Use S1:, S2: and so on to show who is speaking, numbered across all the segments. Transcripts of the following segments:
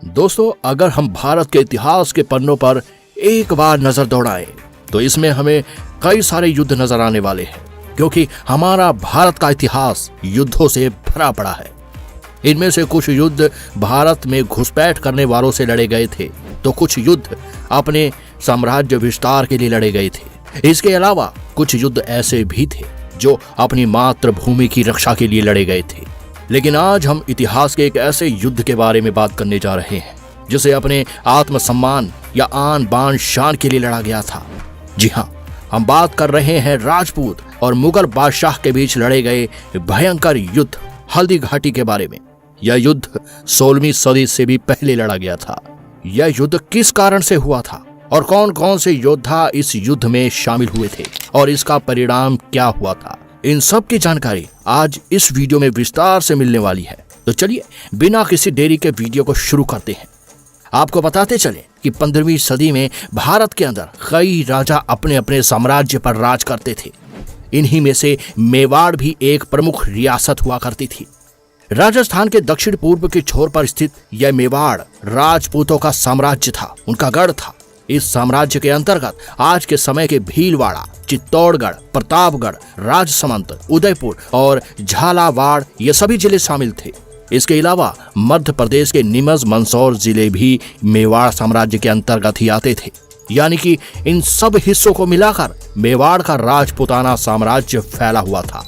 S1: दोस्तों, अगर हम भारत के इतिहास के पन्नों पर एक बार नजर दौड़ाएं तो इसमें हमें कई सारे युद्ध नजर आने वाले हैं, क्योंकि हमारा भारत का इतिहास युद्धों से भरा पड़ा है। इनमें से कुछ युद्ध भारत में घुसपैठ करने वालों से लड़े गए थे, तो कुछ युद्ध अपने साम्राज्य विस्तार के लिए लड़े गए थे। इसके अलावा कुछ युद्ध ऐसे भी थे जो अपनी मातृभूमि की रक्षा के लिए लड़े गए थे। लेकिन आज हम इतिहास के एक ऐसे युद्ध के बारे में बात करने जा रहे हैं जिसे अपने आत्मसम्मान या आन बान शान के लिए लड़ा गया था। जी हाँ, हम बात कर रहे हैं राजपूत और मुगल बादशाह के बीच लड़े गए भयंकर युद्ध हल्दी घाटी के बारे में। यह युद्ध 16वीं सदी से भी पहले लड़ा गया था। यह युद्ध किस कारण से हुआ था और कौन कौन से योद्धा इस युद्ध में शामिल हुए थे और इसका परिणाम क्या हुआ था, इन सब की जानकारी आज इस वीडियो में विस्तार से मिलने वाली है। तो चलिए बिना किसी देरी के वीडियो को शुरू करते हैं। आपको बताते चले कि 15वीं सदी में भारत के अंदर कई राजा अपने अपने साम्राज्य पर राज करते थे। इन्हीं में से मेवाड़ भी एक प्रमुख रियासत हुआ करती थी। राजस्थान के दक्षिण पूर्व के छोर पर स्थित यह मेवाड़ राजपूतों का साम्राज्य था, उनका गढ़ था। इस साम्राज्य के अंतर्गत आज के समय के भीलवाड़ा, चित्तौड़गढ़, प्रतापगढ़, राजसमंद, उदयपुर और झालावाड़ ये सभी जिले शामिल थे। इसके अलावा मध्य प्रदेश के नीमच, मंदसौर जिले भी मेवाड़ साम्राज्य के अंतर्गत ही आते थे। यानी कि इन सब हिस्सों को मिलाकर मेवाड़ का राजपूताना साम्राज्य फैला हुआ था।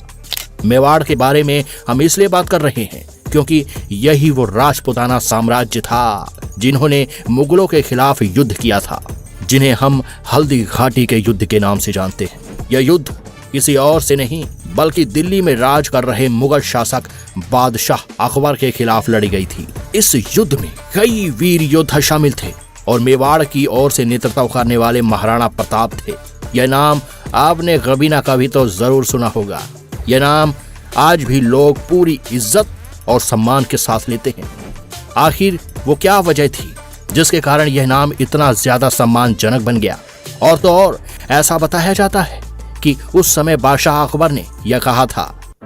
S1: मेवाड़ के बारे में हम इसलिए बात कर रहे हैं क्योंकि यही वो राजपूताना साम्राज्य था जिन्होंने मुगलों के खिलाफ युद्ध किया था, जिन्हें हम हल्दी घाटी के युद्ध के नाम से जानते हैं। यह युद्ध किसी और से नहीं बल्कि दिल्ली में राज कर रहे मुगल शासक बादशाह अकबर के खिलाफ लड़ी गई थी। इस युद्ध में कई वीर योद्धा शामिल थे और मेवाड़ की ओर से नेतृत्व करने वाले महाराणा प्रताप थे। यह नाम आपने कभी ना कभी तो जरूर सुना होगा। यह नाम आज भी लोग पूरी इज्जत और सम्मान के साथ लेते हैं। आखिर वो क्या वजह थी जिसके कारण यह नाम इतना ज्यादा सम्मानजनक बन गया? और तो और ऐसा बताया जाता है कि उस समय बादशाह अकबर ने यह कहा था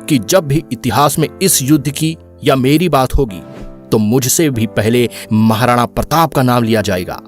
S1: कि जब भी इतिहास में इस युद्ध की या मेरी बात होगी तो मुझसे भी पहले महाराणा प्रताप का नाम लिया जाएगा।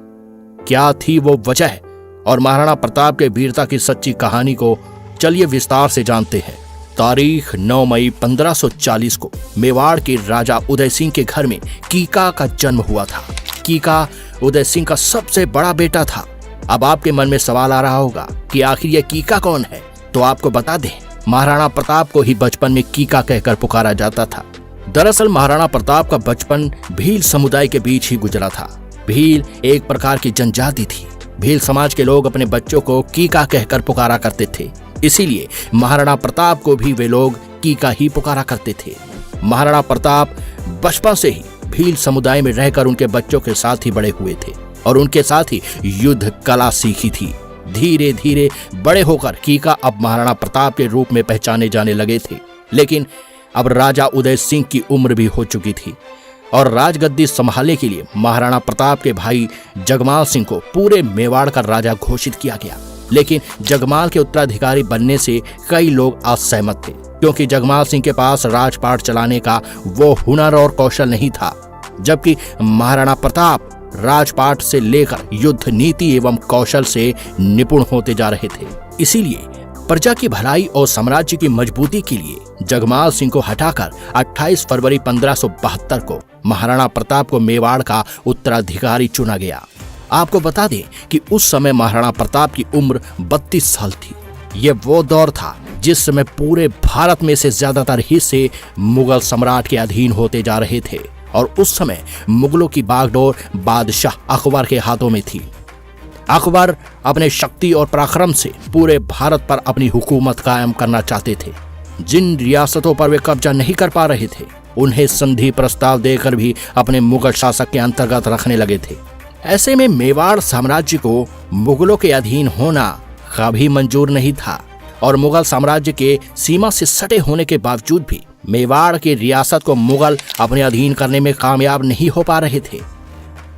S1: क्या थी वो वजह और महाराणा प्रताप के वीरता की सच्ची कहानी को चलिए विस्तार से जानते हैं। तारीख 9 मई 1540 को मेवाड़ के राजा उदय सिंह के घर में कीका का जन्म हुआ था। कीका उदय सिंह का सबसे बड़ा बेटा था। अब आपके मन में सवाल आ रहा होगा कि आखिर यह कीका कौन है? तो आपको बता दें, महाराणा प्रताप को ही बचपन में कीका कहकर पुकारा जाता था। दरअसल महाराणा प्रताप का बचपन भील समुदाय के बीच ही गुजरा था। भील एक प्रकार की जनजाति थी। भील समाज के लोग अपने बच्चों को कीका कहकर पुकारा करते थे, इसीलिए महाराणा प्रताप को भी वे लोग कीका ही पुकारा करते थे। महाराणा प्रताप बचपन से ही भील समुदाय में रहकर उनके बच्चों के साथ ही बड़े हुए थे और उनके साथ ही युद्ध कला सीखी थी। धीरे धीरे बड़े होकर कीका अब महाराणा प्रताप के रूप में पहचाने जाने लगे थे। लेकिन अब राजा उदय सिंह की उम्र भी हो चुकी थी और राजगद्दी संभालने के लिए महाराणा प्रताप के भाई जगमाल सिंह को पूरे मेवाड़ का राजा घोषित किया गया। लेकिन जगमाल के उत्तराधिकारी बनने से कई लोग असहमत थे, क्योंकि जगमाल सिंह के पास राजपाट चलाने का वो हुनर और कौशल नहीं था, जबकि महाराणा प्रताप राजपाट से लेकर युद्ध नीति एवं कौशल से निपुण होते जा रहे थे। इसीलिए प्रजा की भलाई और साम्राज्य की मजबूती के लिए जगमाल सिंह को हटाकर 28 फरवरी 1572 को महाराणा प्रताप को मेवाड़ का उत्तराधिकारी चुना गया। आपको बता दें कि उस समय महाराणा प्रताप की उम्र 32 साल थी। यह वो दौर था जिस समय पूरे भारत में से ज्यादातर हिस्से मुगल सम्राट के अधीन होते जा रहे थे और उस समय मुगलों की बागडोर बादशाह अकबर के हाथों में थी। अकबर अपने शक्ति और पराक्रम से पूरे भारत पर अपनी हुकूमत कायम करना चाहते थे। जिन रियासतों पर वे कब्जा नहीं कर पा रहे थे उन्हें संधि प्रस्ताव देकर भी अपने मुगल शासक के अंतर्गत रखने लगे थे। ऐसे में मेवाड़ साम्राज्य को मुगलों के अधीन होना कभी मंजूर नहीं था और मुगल साम्राज्य के सीमा से सटे होने के बावजूद भी मेवाड़ की रियासत को मुगल अपने अधीन करने में कामयाब नहीं हो पा रहे थे।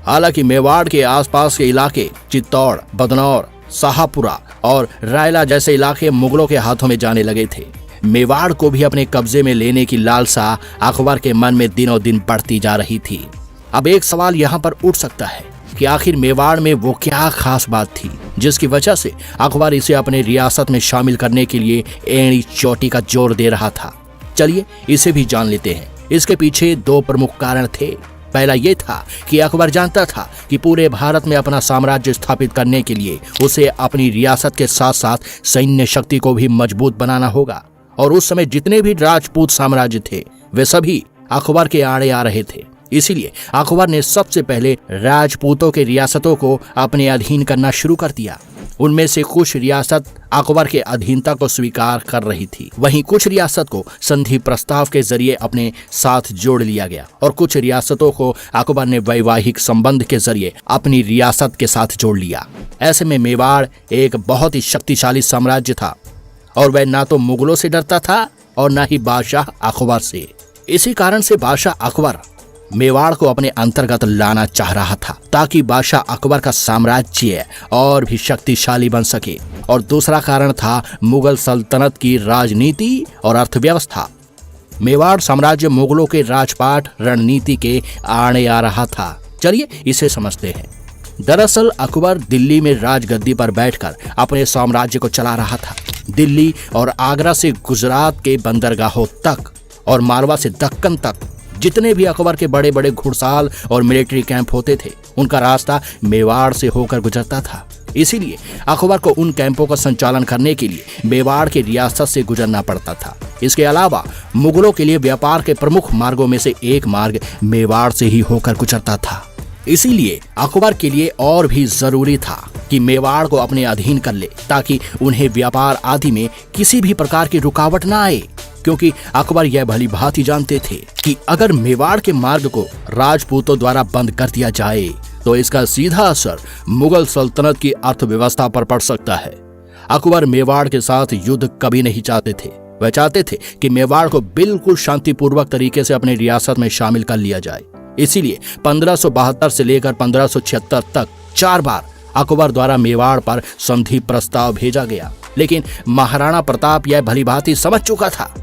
S1: हालांकि मेवाड़ के आसपास के इलाके चित्तौड़, बदनौर, शाहपुरा और रायला जैसे इलाके मुगलों के हाथों में जाने लगे थे। मेवाड़ को भी अपने कब्जे में लेने की लालसा अकबर के मन में दिनों दिन बढ़ती जा रही थी। अब एक सवाल यहाँ पर उठ सकता है कि आखिर मेवाड़ में वो क्या खास बात थी जिसकी वजह से अकबर इसे अपने रियासत में शामिल करने के लिए एड़ी चोटी का जोर दे रहा था। चलिए इसे भी जान लेते हैं। इसके पीछे दो प्रमुख कारण थे। पहला ये था कि अकबर जानता था कि पूरे भारत में अपना साम्राज्य स्थापित करने के लिए उसे अपनी रियासत के साथ साथ सैन्य शक्ति को भी मजबूत बनाना होगा, और उस समय जितने भी राजपूत साम्राज्य थे वे सभी अकबर के आड़े आ रहे थे। इसीलिए अकबर ने सबसे पहले राजपूतों के रियासतों को अपने अधीन करना शुरू कर दिया। उनमें से कुछ रियासत अकबर के अधीनता को स्वीकार कर रही थी, वहीं कुछ रियासत को संधि प्रस्ताव के जरिए अपने साथ जोड़ लिया गया और कुछ रियासतों को अकबर ने वैवाहिक संबंध के जरिए अपनी रियासत के साथ जोड़ लिया। ऐसे में मेवाड़ एक बहुत ही शक्तिशाली साम्राज्य था और वह ना तो मुगलों से डरता था और ना ही बादशाह अकबर से। इसी कारण से बादशाह अकबर मेवाड़ को अपने अंतर्गत लाना चाह रहा था ताकि बादशाह अकबर का साम्राज्य और भी शक्तिशाली बन सके। और दूसरा कारण था मुगल सल्तनत की राजनीति और अर्थव्यवस्था। मेवाड़ साम्राज्य मुगलों के राजपाट रणनीति के आड़े आ रहा था। चलिए इसे समझते हैं। दरअसल अकबर दिल्ली में राजगद्दी पर बैठकर अपने साम्राज्य को चला रहा था। दिल्ली और आगरा से गुजरात के बंदरगाहों तक और मालवा से दक्कन तक जितने भी अकबर के बड़े बड़े घुड़साल और मिलिट्री कैंप होते थे उनका रास्ता मेवाड़ से होकर गुजरता था। इसीलिए अकबर को उन कैंपों का संचालन करने के लिए मेवाड़ की रियासत से गुजरना पड़ता था। इसके अलावा मुगलों के लिए व्यापार के प्रमुख मार्गों में से एक मार्ग मेवाड़ से ही होकर गुजरता था। इसीलिए अकबर के लिए और भी जरूरी था कि मेवाड़ को अपने अधीन कर ले ताकि उन्हें व्यापार आदि में किसी भी प्रकार की रुकावट न आए, क्योंकि अकबर यह भली भांति जानते थे कि अगर मेवाड़ के मार्ग को राजपूतों द्वारा बंद कर दिया जाए तो इसका सीधा असर मुगल सल्तनत की अर्थव्यवस्था पर पड़ सकता है। अकबर मेवाड़ के साथ युद्ध कभी नहीं चाहते थे। वह चाहते थे कि मेवाड़ को बिल्कुल शांतिपूर्वक तरीके से अपनी रियासत में शामिल कर लिया जाए। इसीलिए 1572 से लेकर 1576 तक 4 बार अकबर द्वारा मेवाड़ पर संधि प्रस्ताव भेजा गया, लेकिन महाराणा प्रताप यह भलीभांति समझ चुका था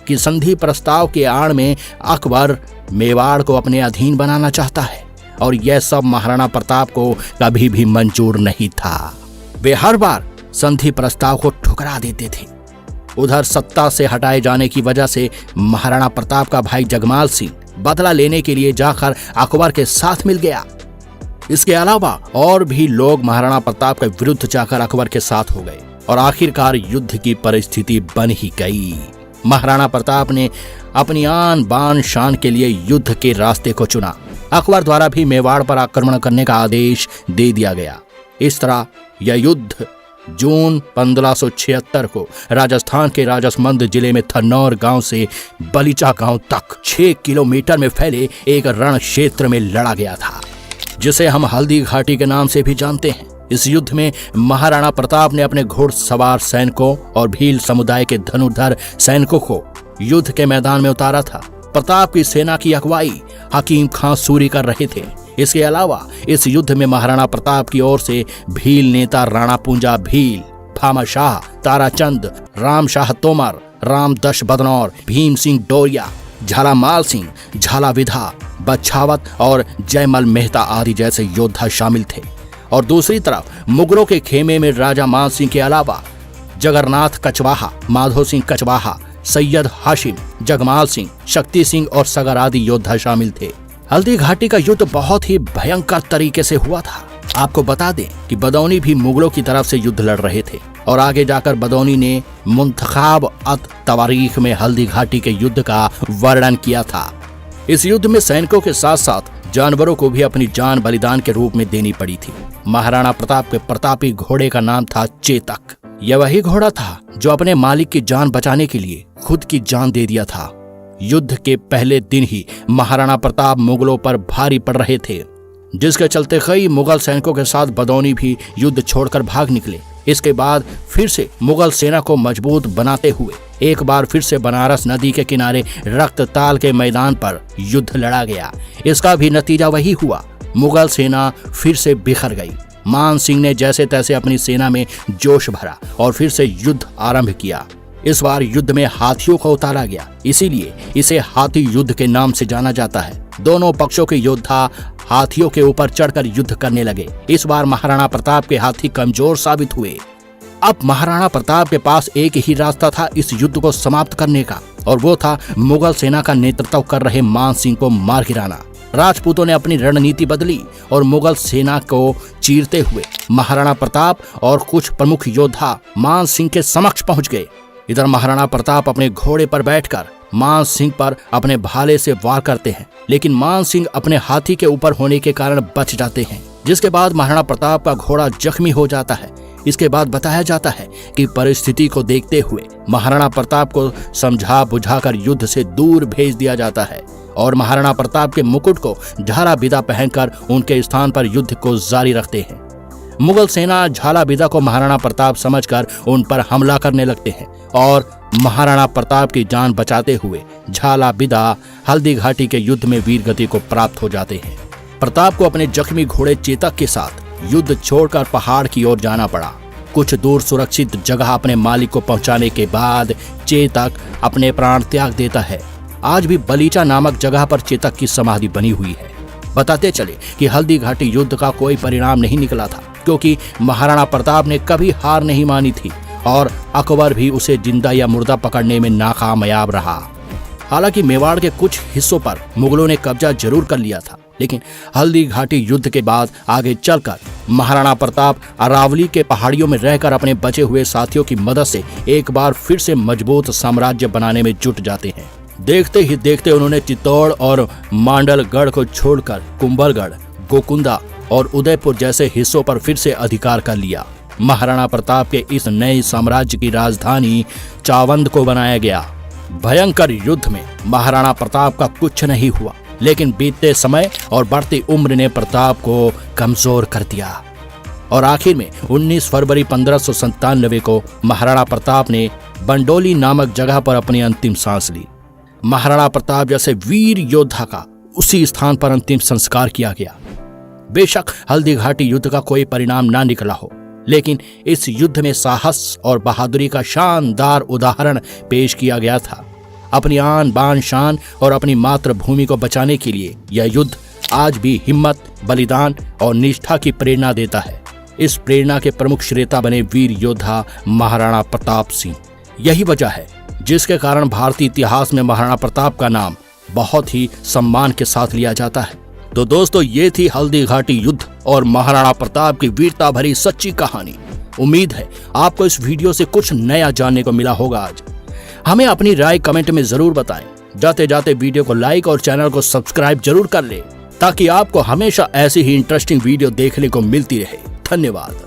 S1: कि संधि प्रस्ताव के आड़ में अकबर मेवाड़ को अपने अधीन बनाना चाहता है और यह सब महाराणा प्रताप को कभी भी मंजूर नहीं था। वे हर बार संधि प्रस्ताव को ठुकरा देते थे। उधर सत्ता से हटाए जाने की वजह से महाराणा प्रताप का भाई जगमाल सिंह बदला लेने के लिए जाकर अकबर के साथ मिल गया। इसके अलावा और भी लोग महाराणा प्रताप के विरुद्ध जाकर अकबर के साथ हो गए और आखिरकार युद्ध की परिस्थिति बन ही गई। महाराणा प्रताप ने अपनी आन बान शान के लिए युद्ध के रास्ते को चुना। अकबर द्वारा भी मेवाड़ पर आक्रमण करने का आदेश दे दिया गया। इस तरह यह युद्ध जून 1576 को राजस्थान के राजसमंद जिले में थन्नौर गांव से बलीचा गांव तक 6 किलोमीटर में फैले एक रण क्षेत्र में लड़ा गया था, जिसे हम हल्दी घाटी के नाम से भी जानते हैं। इस युद्ध में महाराणा प्रताप ने अपने घुड़सवार सैनिकों और भील समुदाय के धनुर्धर सैनिकों को युद्ध के मैदान में उतारा था। प्रताप की सेना की अगुवाई हकीम खां सूरी कर रहे थे। इसके अलावा इस युद्ध में महाराणा प्रताप की ओर से भील नेता राणा पूंजा भील, भामा शाह, ताराचंद, राम शाह तोमर, राम दश बदनौर, भीम सिंह डोरिया, झालामाल सिंह, झाला विधा, बच्छावत और जयमल मेहता आदि जैसे योद्धा शामिल थे। और दूसरी तरफ मुगलों के खेमे में राजा मान सिंह के अलावा जगन्नाथ कचवाहा, माधो सिंह कचवाहा, सैयद हाशिम, जगमाल सिंह, शक्ति सिंह और सगर आदि योद्धा शामिल थे। हल्दी घाटी का युद्ध बहुत ही भयंकर तरीके से हुआ था। आपको बता दें कि बदौनी भी मुगलों की तरफ से युद्ध लड़ रहे थे और आगे जाकर बदौनी ने मुंतखाब अत तवारीख में हल्दी घाटी के युद्ध का वर्णन किया था। इस युद्ध में सैनिकों के साथ साथ जानवरों को भी अपनी जान बलिदान के रूप में देनी पड़ी थी। महाराणा प्रताप के प्रतापी घोड़े का नाम था चेतक। यह वही घोड़ा था जो अपने मालिक की जान बचाने के लिए खुद की जान दे दिया था। युद्ध के पहले दिन ही महाराणा प्रताप मुगलों पर भारी पड़ रहे थे, जिसके चलते कई मुगल सैनिकों के साथ बदौनी भी युद्ध छोड़कर भाग निकले। इसके बाद फिर से मुगल सेना को मजबूत बनाते हुए एक बार फिर से बनारस नदी के किनारे रक्तताल के मैदान पर युद्ध लड़ा गया। इसका भी नतीजा वही हुआ। मुगल सेना फिर से बिखर गई। मान सिंह ने जैसे तैसे अपनी सेना में जोश भरा और फिर से युद्ध आरंभ किया। इस बार युद्ध में हाथियों को उतारा गया, इसीलिए इसे हाथी युद्ध के नाम से जाना जाता है। दोनों पक्षों के योद्धा हाथियों के ऊपर चढ़कर युद्ध करने लगे। इस बार महाराणा प्रताप के हाथी कमजोर साबित हुए। अब महाराणा प्रताप के पास एक ही रास्ता था इस युद्ध को समाप्त करने का, और वो था मुगल सेना का नेतृत्व कर रहे मान सिंह को मार गिराना। राजपूतों ने अपनी रणनीति बदली और मुगल सेना को चीरते हुए महाराणा प्रताप और कुछ प्रमुख योद्धा मान सिंह के समक्ष पहुंच गए। इधर महाराणा प्रताप अपने घोड़े पर बैठकर मान सिंह पर अपने भाले से वार करते हैं, लेकिन मान सिंह अपने हाथी के ऊपर होने के कारण बच जाते हैं, जिसके बाद महाराणा प्रताप का घोड़ा जख्मी हो जाता है। इसके बाद बताया जाता है कि परिस्थिति को देखते हुए महाराणा प्रताप को समझा बुझाकर युद्ध से दूर भेज दिया जाता है और महाराणा प्रताप के मुकुट को झाला बिदा पहनकर उनके स्थान पर युद्ध को जारी रखते हैं। मुगल सेना झाला बिदा को महाराणा प्रताप समझकर उन पर हमला करने लगते हैं और महाराणा प्रताप की जान बचाते हुए झाला बिदा हल्दी घाटी के युद्ध में वीर गति को प्राप्त हो जाते हैं। प्रताप को अपने जख्मी घोड़े चेतक के साथ युद्ध छोड़कर पहाड़ की ओर जाना पड़ा। कुछ दूर सुरक्षित जगह अपने मालिक को पहुंचाने के बाद चेतक अपने प्राण त्याग देता है। आज भी बलीचा नामक जगह पर चेतक की समाधि बनी हुई है। बताते चले कि हल्दी घाटी युद्ध का कोई परिणाम नहीं निकला था, क्योंकि महाराणा प्रताप ने कभी हार नहीं मानी थी और अकबर भी उसे जिंदा या मुर्दा पकड़ने में नाकामयाब रहा। हालांकि मेवाड़ के कुछ हिस्सों पर मुगलों ने कब्जा जरूर कर लिया था, लेकिन हल्दी घाटी युद्ध के बाद आगे चलकर महाराणा प्रताप अरावली के पहाड़ियों में रहकर अपने बचे हुए साथियों की मदद से एक बार फिर से मजबूत साम्राज्य बनाने में जुट जाते हैं। देखते ही देखते उन्होंने चित्तौड़ और मांडलगढ़ को छोड़कर कुंभलगढ़, गोकुंदा और उदयपुर जैसे हिस्सों पर फिर से अधिकार कर लिया। महाराणा प्रताप के इस नए साम्राज्य की राजधानी चावंद को बनाया गया। भयंकर युद्ध में महाराणा प्रताप का कुछ नहीं हुआ, लेकिन बीतते समय और बढ़ती उम्र ने प्रताप को कमजोर कर दिया और आखिर में 19 फरवरी 1597 को महाराणा प्रताप ने बंडोली नामक जगह पर अपनी अंतिम सांस ली। महाराणा प्रताप जैसे वीर योद्धा का उसी स्थान पर अंतिम संस्कार किया गया। बेशक हल्दी घाटी युद्ध का कोई परिणाम ना निकला हो, लेकिन इस युद्ध में साहस और बहादुरी का शानदार उदाहरण पेश किया गया था। अपनी आन बान शान और अपनी मातृभूमि को बचाने के लिए यह युद्ध आज भी हिम्मत, बलिदान और निष्ठा की प्रेरणा देता है। इस प्रेरणा के प्रमुख श्रेता बने वीर योद्धा महाराणा प्रताप सिंह। यही वजह है जिसके कारण भारतीय इतिहास में महाराणा प्रताप का नाम बहुत ही सम्मान के साथ लिया जाता है। तो दोस्तों, ये थी हल्दी घाटी युद्ध और महाराणा प्रताप की वीरता भरी सच्ची कहानी। उम्मीद है आपको इस वीडियो से कुछ नया जानने को मिला होगा। आज हमें अपनी राय कमेंट में जरूर बताएं। जाते जाते वीडियो को लाइक और चैनल को सब्सक्राइब जरूर कर लें, ताकि आपको हमेशा ऐसी ही इंटरेस्टिंग वीडियो देखने को मिलती रहे। धन्यवाद।